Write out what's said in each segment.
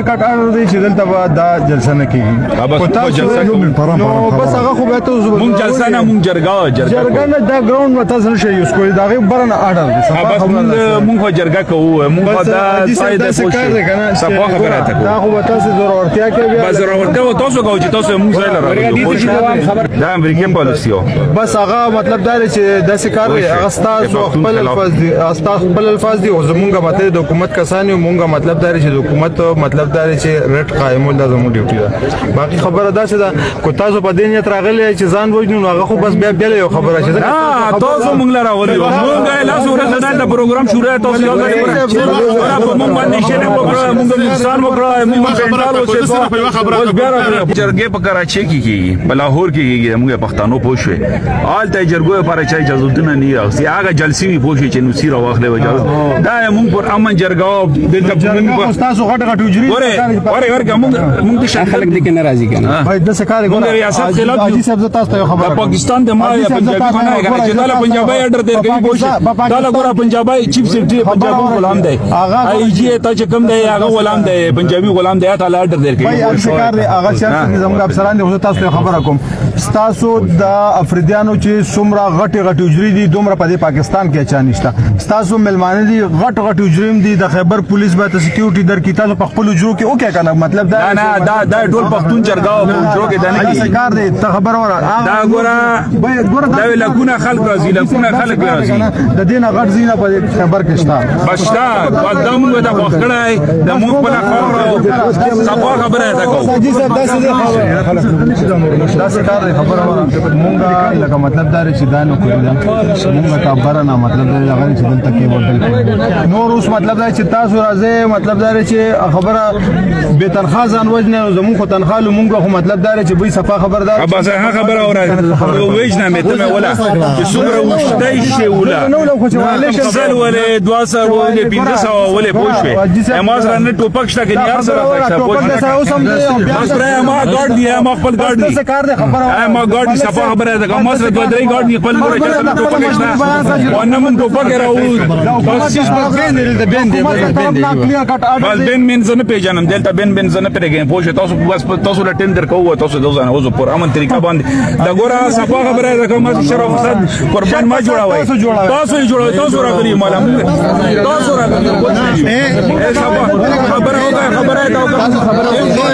کټ اړ دی چې دلته به دا جلسه نه کېږي خو تاسو نو بس هغه خو به تاسو مونږ جلسه نه مونږ جرګه نه دا ګراوند به تاسو نشئ یوز کولی د هغې بره نه اډر دی بس مونږ خو جرګه کوو مونږ خو دا داسې کار دی که نه صفا خبره ته دا خو به تاسې زورورتیا کوي بس زورورتیا خو تاسو کوو چې تاسو مونږ ځای له راغلو دا امریکایي پالیسي وه بس هغه مطلب دا دی چې داسې کار دی هغه ستاسو خپل الفاظ دي او زمونږ مطلب د حکومت کسان یو مونږ مطلب دا دی چې د حکومت مطلب دا دی چې رټ قایمول دا زموږ ډیوټي ده باقي خبره داسې ده که تاسو په دې نیت راغلی چې ځان وژنو نو هغه خو بس بیا یو خبره چې تاسو مونږ له راغلي مونږ لاس ورته د پروګرام شروع تاسو یو مونږ باندې شنه وکړه مونږ انسان وکړه مونږ بندال وسه په خبره جرګې په کراچي کې کیږي په لاهور کې کیږي موږ پښتنو پوښوي آلته جرګو لپاره چې اجازه نه راځي هغه جلسې وي پوښي چې نو سیره واخلې وجاله دا مونږ پر امن جرګاو د مونږ تاسو غټ حجري ورګه مونږ د خلک د کې ناراضي کنه باید د سکاري مونږ ریاست خلاف حاجی صاحب تاسو ته خبره پاکستان د ما یا پنجابي نه کنه چې دا پنجابي اډر دی کوي پوښي دا ګوره پنجابي چیف سیکرټری پنجابي غلام دی ای جی ته چې کوم دی هغه غلام دی پنجابي غلام دی ته اډر دی کوي بای شکار دی هغه چې زموږ افسران دي تاسو ته خبره کوم تاسو د افریدیانو چې څومره غټي حجري دي دومره په پاکستان کې اچا نشته تاسو ملمانه دي غټ حجري دي د خیبر پولیس به سکیورټي در کی تاسو په خپل حجرو کې او کې کنه مطلب دا نه دا ټول پښتون جرګاو په حجرو کې دنه کې کار دی ته خبر وره دا ګوره دا لکونه خلک راځي لکونه خلک راځي د دینه غټ زینه په خبر کې شته بشتا قدم د وختړای د مو په خبره صفا خبره ده کو حاجی صاحب دا څه کار دی خبره وره مونږه لکه مطلب دا چې دا نو کوي دا مونږه کابره نه مطلب دا هغه چې دلته کې ودل نور اوس مطلب دا چې تاسو راځي مطلب دا چې خبره به تنخواه ځان وجنه زمون خو تنخواه مونږ خو مطلب دا چې به صفه خبردار بس هغه خبره اوره وجنه مې ته ولا چې څومره وشتای شي ولا نو لو خو چې والي شل ولې 200 ولې 500 ولې پوښوي اما سره نه ټوپک شته کې یار سره پوښتنه ما ګارد دی ما خپل ګارد دی څه کار دی خبره ما ګارد دی صفه خبره ده ما سره دوه درې ګارد دی خپل مور چې ټوپک شته ونه مون ټوپک راو تاسو بین د بین دی بس بین من زنه پیژنم دلته بین زنه پرګم پوښ تاسو بس تاسو له ټندر کوو تاسو دوزانه اوسو پر امن طریقه باندې دا ګوره صفه خبره ده کوم شرف فساد قربان ما جوړوي تاسو یې جوړوي تاسو راغلي مالا تاسو راغلي خبره هوګه خبره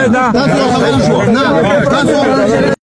دا